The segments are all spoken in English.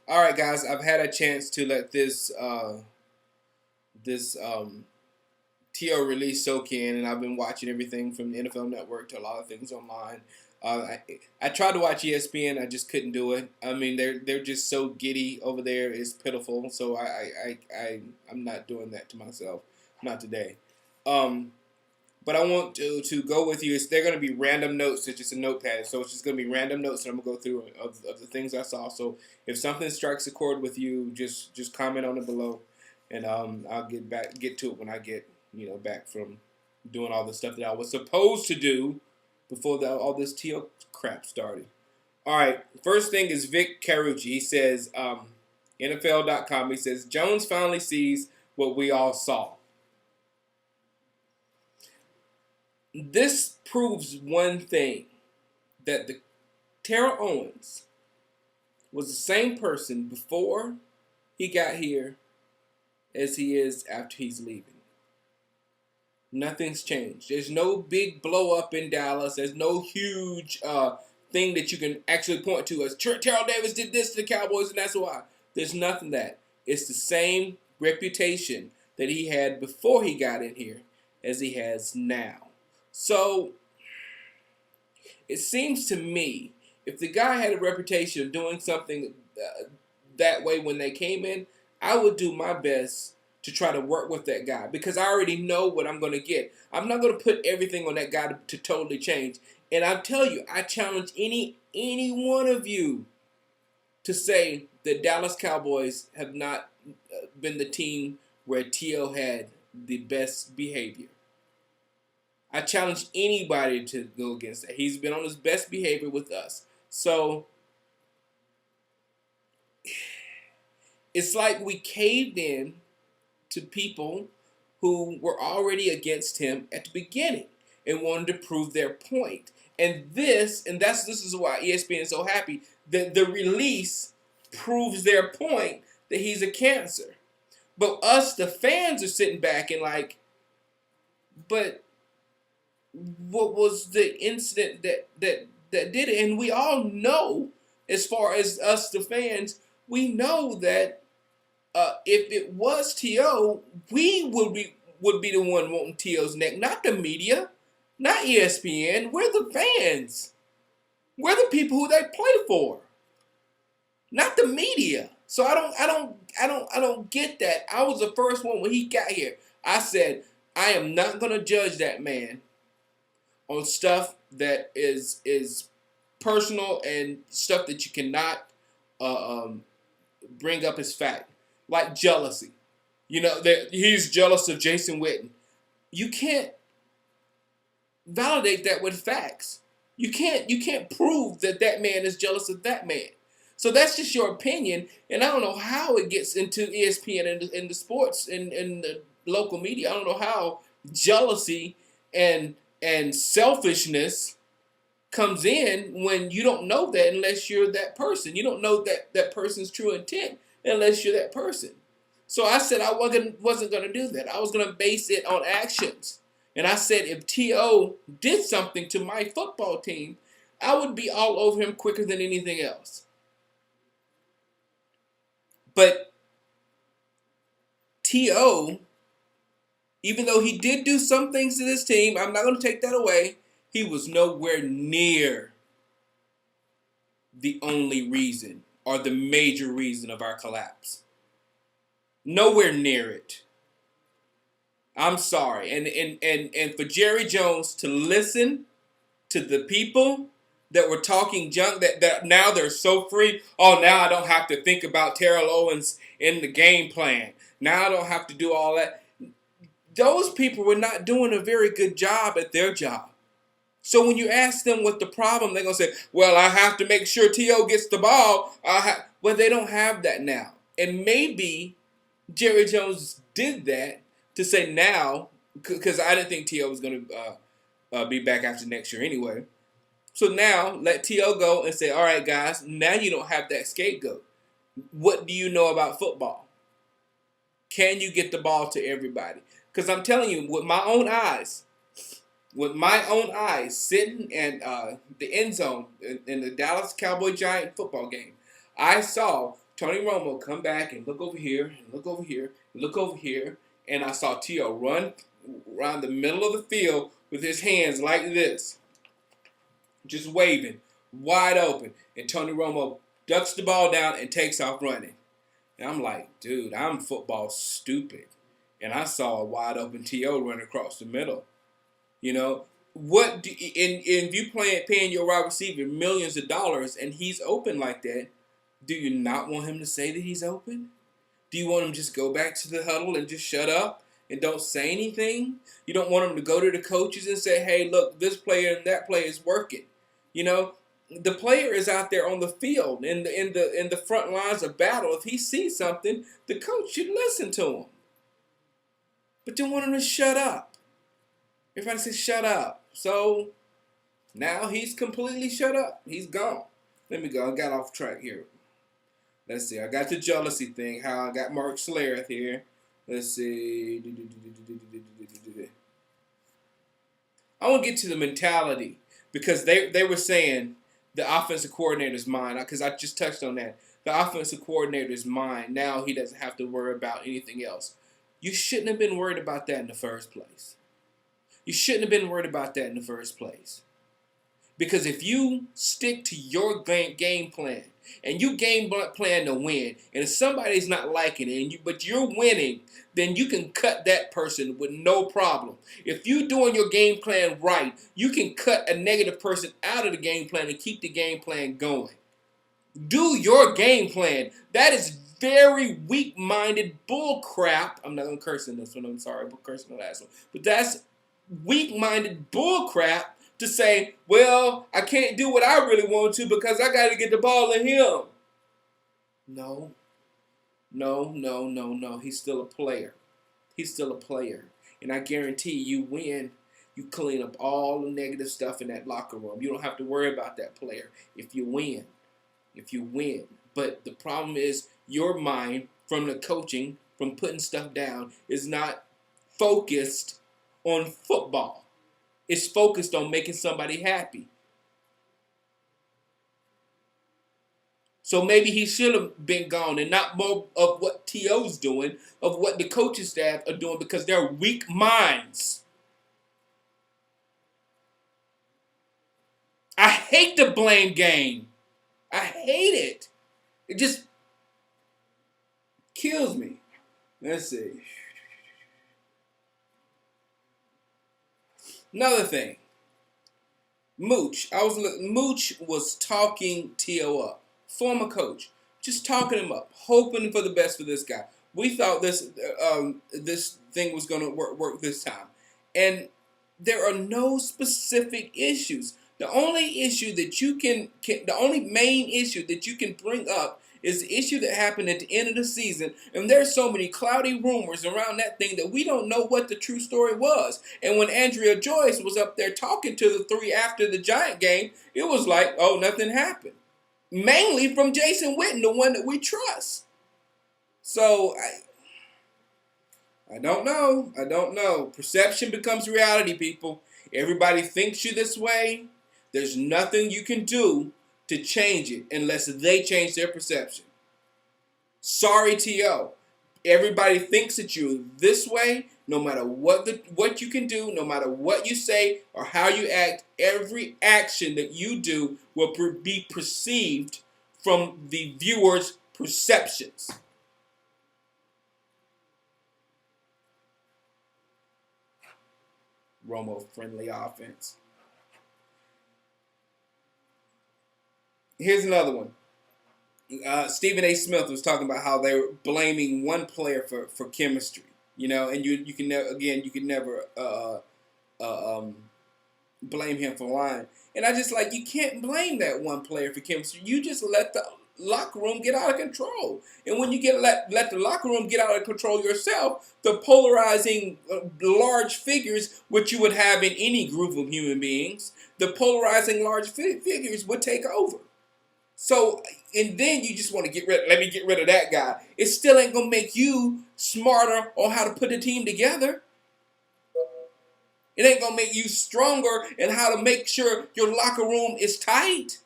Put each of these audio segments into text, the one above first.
All right, guys. I've had a chance to let this TO release soak in, and I've been watching everything from the NFL Network to a lot of things online. I tried to watch ESPN. I just couldn't do it. I mean, they're just so giddy over there. It's pitiful. So I'm not doing that to myself. Not today. Um, but I want to go with you. They're going to be random notes. It's just a notepad, so it's just going to be random notes, and I'm going to go through of the things I saw. So if something strikes a chord with you, just comment on it below, and I'll get to it when I get back from doing all the stuff that I was supposed to do before all this TL crap started. All right, first thing is Vic Carucci. He says, NFL.com. He says Jones finally sees what we all saw. This proves one thing, that the Terrell Owens was the same person before he got here as he is after he's leaving. Nothing's changed. There's no big blow up in Dallas. There's no huge thing that you can actually point to as Terrell Davis did this to the Cowboys and that's why. There's nothing that. It's the same reputation that he had before he got in here as he has now. So, it seems to me, if the guy had a reputation of doing something that way when they came in, I would do my best to try to work with that guy because I already know what I'm going to get. I'm not going to put everything on that guy to totally change. And I'll tell you, I challenge any one of you to say the Dallas Cowboys have not been the team where T.O. had the best behavior. I challenge anybody to go against that. He's been on his best behavior with us. So, it's like we caved in to people who were already against him at the beginning and wanted to prove their point. And this is why ESPN is so happy that the release proves their point that he's a cancer. But us, the fans, are sitting back and like, but what was the incident that did it? And we all know, as far as us, the fans, we know that if it was T.O., we would be the one wanting T.O.'s neck, not the media, not ESPN. We're the fans. We're the people who they play for, not the media. So I don't get that. I was the first one when he got here. I said I am not going to judge that man on stuff that is personal and stuff that you cannot bring up as fact, like jealousy. That he's jealous of Jason Witten. You can't validate that with facts. You can't prove that man is jealous of that man. So that's just your opinion, and I don't know how it gets into ESPN and the sports and the local media. I don't know how jealousy and selfishness comes in when you don't know that unless you're that person. You don't know that person's true intent unless you're that person. So I said I wasn't going to do that. I was going to base it on actions. And I said if T.O. did something to my football team, I would be all over him quicker than anything else. But T.O., even though he did do some things to this team, I'm not going to take that away, he was nowhere near the only reason or the major reason of our collapse. Nowhere near it. I'm sorry. And for Jerry Jones to listen to the people that were talking junk, that now they're so free. Oh, now I don't have to think about Terrell Owens in the game plan. Now I don't have to do all that. Those people were not doing a very good job at their job. So when you ask them what the problem, they're going to say, well, I have to make sure T.O. gets the ball. Well, they don't have that now. And maybe Jerry Jones did that to say now, because I didn't think T.O. was going to be back after next year anyway. So now let T.O. go and say, all right, guys, now you don't have that scapegoat. What do you know about football? Can you get the ball to everybody? Because I'm telling you, with my own eyes, sitting in the end zone in the Dallas Cowboy Giant football game, I saw Tony Romo come back and look over here and look over here and look over here, and I saw T.O. run around the middle of the field with his hands like this, just waving, wide open. And Tony Romo ducks the ball down and takes off running. And I'm like, dude, I'm football stupid. And I saw a wide open T.O. run across the middle. You know, if you paying your wide receiver millions of dollars and he's open like that, do you not want him to say that he's open? Do you want him to just go back to the huddle and just shut up and don't say anything? You don't want him to go to the coaches and say, hey, look, this player and that player is working. You know, the player is out there on the field in the front lines of battle. If he sees something, the coach should listen to him. But you want him to shut up. Everybody says shut up. So now he's completely shut up. He's gone. Let me go. I got off track here. Let's see. I got the jealousy thing. How I got Mark Slareth here. Let's see. I want to get to the mentality because they were saying the offensive coordinator's mind, because I just touched on that. The offensive coordinator's mind, now he doesn't have to worry about anything else. You shouldn't have been worried about that in the first place. You shouldn't have been worried about that in the first place. Because if you stick to your game plan and you game plan to win, and if somebody's not liking it, but you're winning, then you can cut that person with no problem. If you're doing your game plan right, you can cut a negative person out of the game plan and keep the game plan going. Do your game plan. That is very weak-minded bull crap. I'm not going to curse in this one. I'm sorry. I'll curse in the last one. But that's weak-minded bull crap to say, well, I can't do what I really want to because I got to get the ball to him. No. He's still a player. He's still a player. And I guarantee you win. You clean up all the negative stuff in that locker room. You don't have to worry about that player if you win. But the problem is your mind from the coaching, from putting stuff down, is not focused on football. It's focused on making somebody happy. So maybe he should have been gone and not more of what T.O.'s doing, of what the coaching staff are doing, because they're weak minds. I hate the blame game. I hate it. It just kills me. Let's see. Another thing. Mooch was talking T.O. up. Former coach. Just talking him up. Hoping for the best for this guy. We thought this thing was going to work this time. And there are no specific issues. The only issue that the only main issue that you can bring up is the issue that happened at the end of the season. And there's so many cloudy rumors around that thing that we don't know what the true story was. And when Andrea Joyce was up there talking to the three after the Giant game, it was like, oh, nothing happened. Mainly from Jason Witten, the one that we trust. So, I don't know. Perception becomes reality, people. Everybody thinks you this way. There's nothing you can do to change it unless they change their perception. Sorry, T.O. Everybody thinks that you're this way. No matter what you can do, no matter what you say or how you act, every action that you do will be perceived from the viewer's perceptions. Romo-friendly offense. Here's another one. Stephen A. Smith was talking about how they were blaming one player for chemistry. You know, and you can never blame him for lying. And I just you can't blame that one player for chemistry. You just let the locker room get out of control. And when you let the locker room get out of control yourself, the polarizing large figures, which you would have in any group of human beings, the polarizing large figures would take over. So, and then you just want to let me get rid of that guy. It still ain't going to make you smarter on how to put a team together. It ain't going to make you stronger in how to make sure your locker room is tight.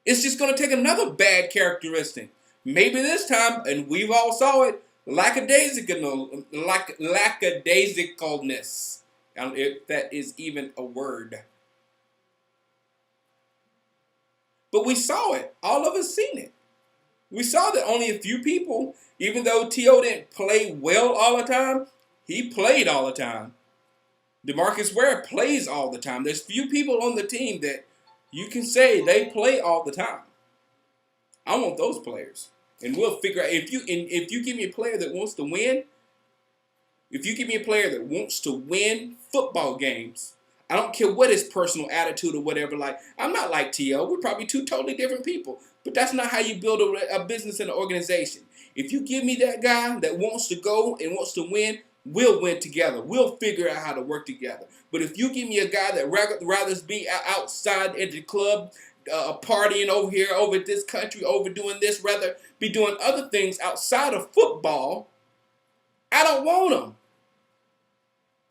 It's just going to take another bad characteristic. Maybe this time, and we've all saw it, lackadaisicalness. If that is even a word. But we saw it. All of us seen it. We saw that only a few people, even though T.O. didn't play well all the time, he played all the time. DeMarcus Ware plays all the time. There's few people on the team that you can say they play all the time. I want those players. And we'll figure out if you give me a player that wants to win, if you give me a player that wants to win football games, I don't care what his personal attitude or whatever. Like, I'm not like T.O. We're probably two totally different people. But that's not how you build a business and an organization. If you give me that guy that wants to go and wants to win, we'll win together. We'll figure out how to work together. But if you give me a guy that rather be outside at the club, partying over here, over this country, over doing this, rather be doing other things outside of football, I don't want him.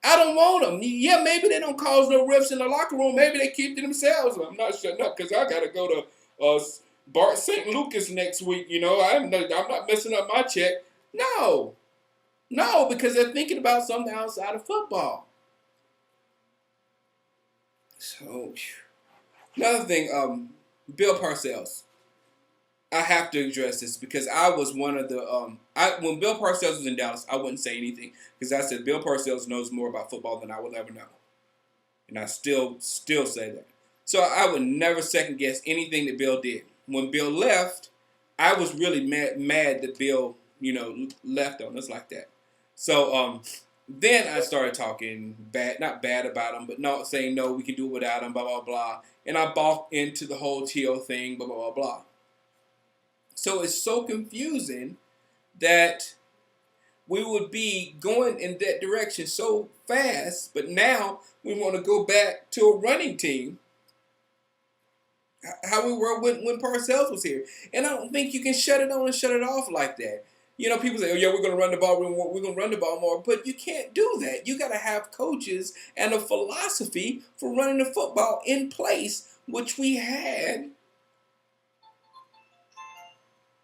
I don't want them. Yeah, maybe they don't cause no rifts in the locker room. Maybe they keep to themselves. I'm not shutting up because I got to go to Bart St. Lucas next week. You know, I'm not messing up my check. No, because they're thinking about something outside of football. So, another thing, Bill Parcells. I have to address this because I was one of the when Bill Parcells was in Dallas, I wouldn't say anything because I said Bill Parcells knows more about football than I will ever know, and I still say that. So I would never second guess anything that Bill did. When Bill left, I was really mad that Bill left on us like that. So then I started talking not bad about him, but not saying no, we can do it without him, blah blah blah, and I bought into the whole T.O. thing, blah blah blah blah. So it's so confusing that we would be going in that direction so fast, but now we want to go back to a running team, how we were when Parcells was here. And I don't think you can shut it on and shut it off like that. You know, people say, oh, yeah, we're going to run the ball, we're going to run the ball more, but you can't do that. You got to have coaches and a philosophy for running the football in place, which we had.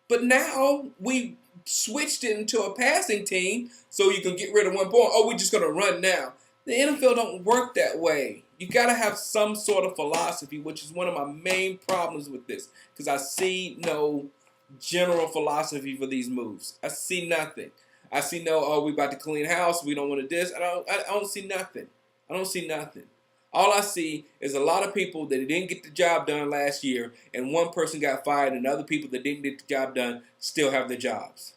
But now we switched it into a passing team so you can get rid of one point. Oh, we're just going to run now. The NFL don't work that way. You got to have some sort of philosophy, which is one of my main problems with this because I see no general philosophy for these moves. I see nothing. I see no, oh, we about to clean house. We don't want to this. I don't see nothing. I don't see nothing. All I see is a lot of people that didn't get the job done last year, and one person got fired, and other people that didn't get the job done still have their jobs.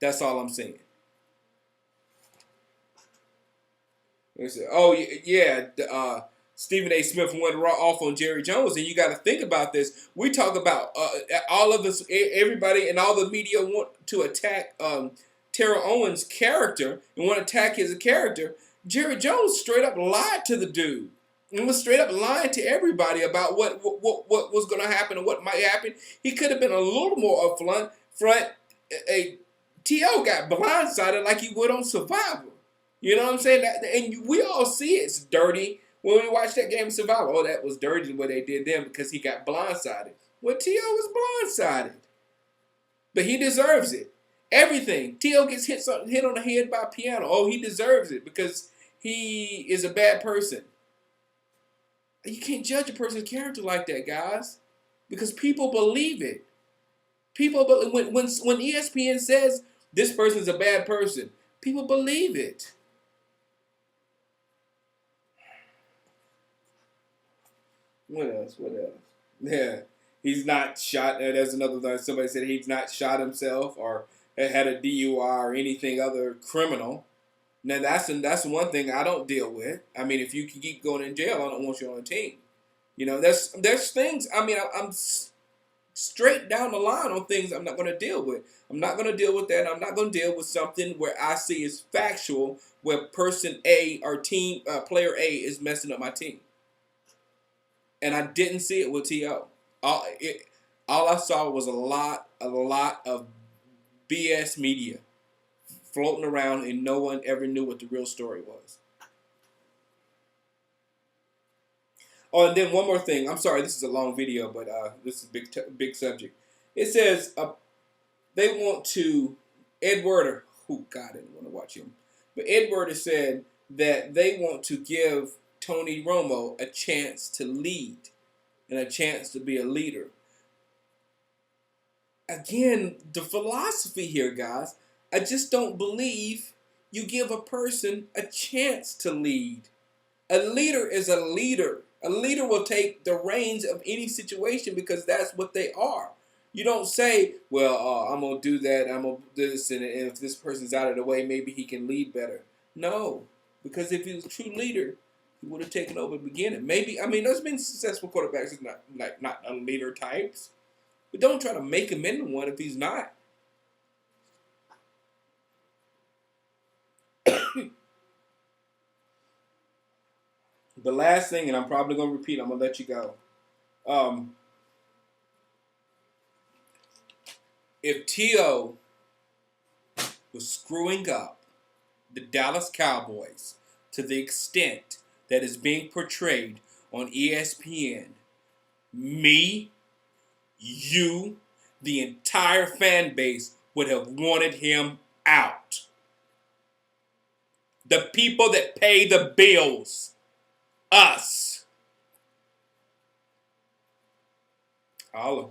That's all I'm saying. Oh, yeah, Stephen A. Smith went off on Jerry Jones, and you got to think about this. We talk about all of us, everybody, and all the media want to attack Terrell Owens' character and want to attack his character. Jerry Jones straight up lied to the dude and was straight up lying to everybody about what was going to happen and what might happen. He could have been a little more upfront. T.O. got blindsided like he would on Survivor. You know what I'm saying? And we all see it's dirty when we watch that game of Survivor. Oh, that was dirty what they did then because he got blindsided. Well, T.O. was blindsided. But he deserves it. Everything. T.O. gets hit on the head by a piano. Oh, he deserves it because he is a bad person. You can't judge a person's character like that, guys, because people believe it. People, when ESPN says this person's a bad person, people believe it. What else? Yeah, he's not shot. There's another thing. Somebody said he's not shot himself or had a DUI or anything other criminal. Now that's one thing I don't deal with. I mean, if you can keep going in jail, I don't want you on a team. You know, there's things. I mean, I'm straight down the line on things I'm not going to deal with. I'm not going to deal with that. I'm not going to deal with something where I see is factual, where person A or team player A is messing up my team. And I didn't see it with T.O. All I saw was a lot of BS media floating around, and no one ever knew what the real story was. Oh, and then one more thing. I'm sorry, this is a long video, but this is a big subject. It says they want to, Ed Werder, who God, I didn't want to watch him, but Ed Werder said that they want to give Tony Romo a chance to lead and a chance to be a leader. Again, the philosophy here, guys, I just don't believe you give a person a chance to lead. A leader is a leader. A leader will take the reins of any situation because that's what they are. You don't say, well, I'm going to do that, I'm going to do this, and if this person's out of the way, maybe he can lead better. No, because if he was a true leader, he would have taken over at the beginning. Maybe, I mean, there's been successful quarterbacks who's not a leader types, but don't try to make him into one if he's not. The last thing, and I'm probably going to repeat, I'm going to let you go. If T.O. was screwing up the Dallas Cowboys to the extent that is being portrayed on ESPN, me, you, the entire fan base would have wanted him out. The people that pay the bills, us. Holla.